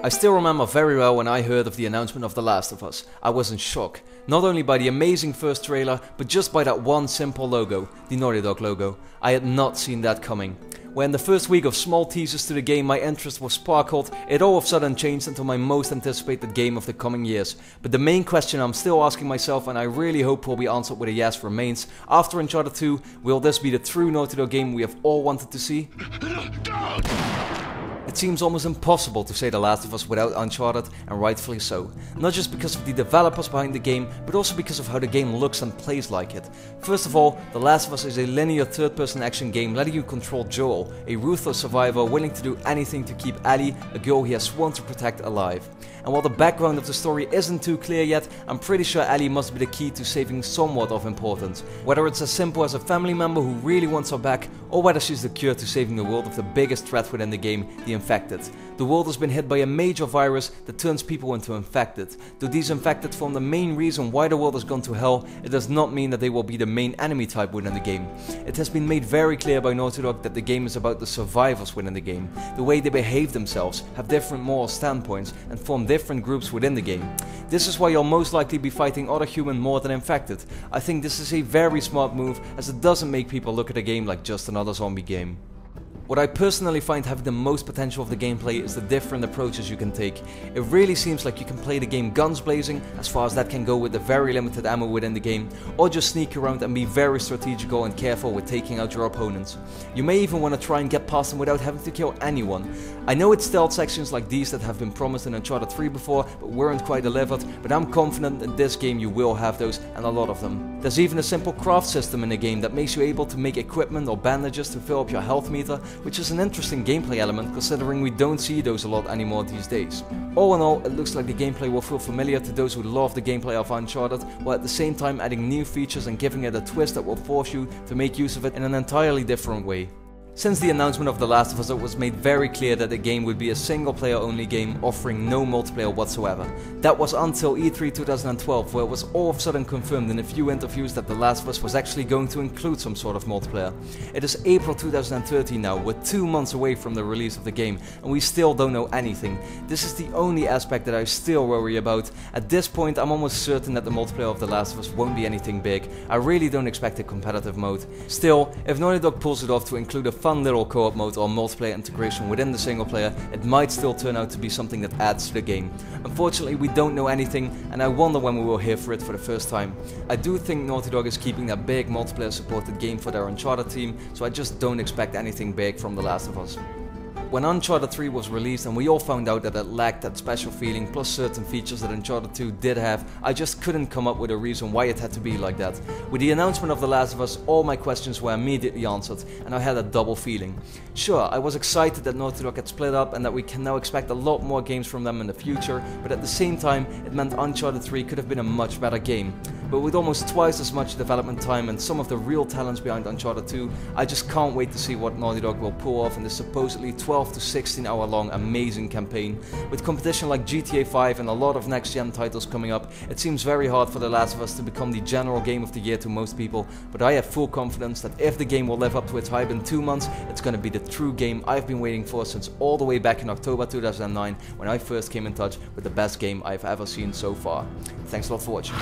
I still remember very well when I heard of the announcement of The Last of Us. I was in shock, not only by the amazing first trailer, but just by that one simple logo, the Naughty Dog logo. I had not seen that coming. When the first week of small teasers to the game my interest was sparkled, it all of a sudden changed into my most anticipated game of the coming years. But the main question I'm still asking myself, and I really hope will be answered with a yes, remains: after Uncharted 2, will this be the true Naughty Dog game we have all wanted to see? It seems almost impossible to say The Last of Us without Uncharted, and rightfully so. Not just because of the developers behind the game, but also because of how the game looks and plays like it. First of all, The Last of Us is a linear third-person action game letting you control Joel, a ruthless survivor willing to do anything to keep Ellie, a girl he has sworn to protect, alive. And while the background of the story isn't too clear yet, I'm pretty sure Ellie must be the key to saving somewhat of importance. Whether it's as simple as a family member who really wants her back, or whether she's the cure to saving the world of the biggest threat within the game, the infected. The world has been hit by a major virus that turns people into infected. Though these infected form the main reason why the world has gone to hell, it does not mean that they will be the main enemy type within the game. It has been made very clear by Naughty Dog that the game is about the survivors within the game, the way they behave themselves, have different moral standpoints, and form different groups within the game. This is why you'll most likely be fighting other humans more than infected. I think this is a very smart move, as it doesn't make people look at the game like just another zombie game. What I personally find having the most potential of the gameplay is the different approaches you can take. It really seems like you can play the game guns blazing, as far as that can go with the very limited ammo within the game, or just sneak around and be very strategical and careful with taking out your opponents. You may even want to try and get past them without having to kill anyone. I know it's stealth sections like these that have been promised in Uncharted 3 before, but weren't quite delivered, but I'm confident in this game you will have those, and a lot of them. There's even a simple craft system in the game that makes you able to make equipment or bandages to fill up your health meter, which is an interesting gameplay element considering we don't see those a lot anymore these days. All in all, it looks like the gameplay will feel familiar to those who love the gameplay of Uncharted, while at the same time adding new features and giving it a twist that will force you to make use of it in an entirely different way. Since the announcement of The Last of Us, it was made very clear that the game would be a single player only game offering no multiplayer whatsoever. That was until E3 2012, where it was all of a sudden confirmed in a few interviews that The Last of Us was actually going to include some sort of multiplayer. It is April 2013 now, we're 2 months away from the release of the game, and we still don't know anything. This is the only aspect that I still worry about. At this point, I'm almost certain that the multiplayer of The Last of Us won't be anything big. I really don't expect a competitive mode. Still, if Naughty Dog pulls it off to include a fun little co-op mode or multiplayer integration within the single player, it might still turn out to be something that adds to the game. Unfortunately, we don't know anything, and I wonder when we will hear for it for the first time. I do think Naughty Dog is keeping that big multiplayer supported game for their Uncharted team, so I just don't expect anything big from The Last of Us. When Uncharted 3 was released and we all found out that it lacked that special feeling plus certain features that Uncharted 2 did have, I just couldn't come up with a reason why it had to be like that. With the announcement of The Last of Us, all my questions were immediately answered, and I had a double feeling. Sure, I was excited that Naughty Dog had split up and that we can now expect a lot more games from them in the future, but at the same time it meant Uncharted 3 could have been a much better game. But with almost twice as much development time and some of the real talents behind Uncharted 2, I just can't wait to see what Naughty Dog will pull off in this supposedly 12 to 16 hour long amazing campaign. With competition like GTA 5 and a lot of next gen titles coming up, it seems very hard for The Last of Us to become the general game of the year to most people, but I have full confidence that if the game will live up to its hype in 2 months, it's gonna be the true game I've been waiting for since all the way back in October 2009 when I first came in touch with the best game I've ever seen so far. Thanks a lot for watching.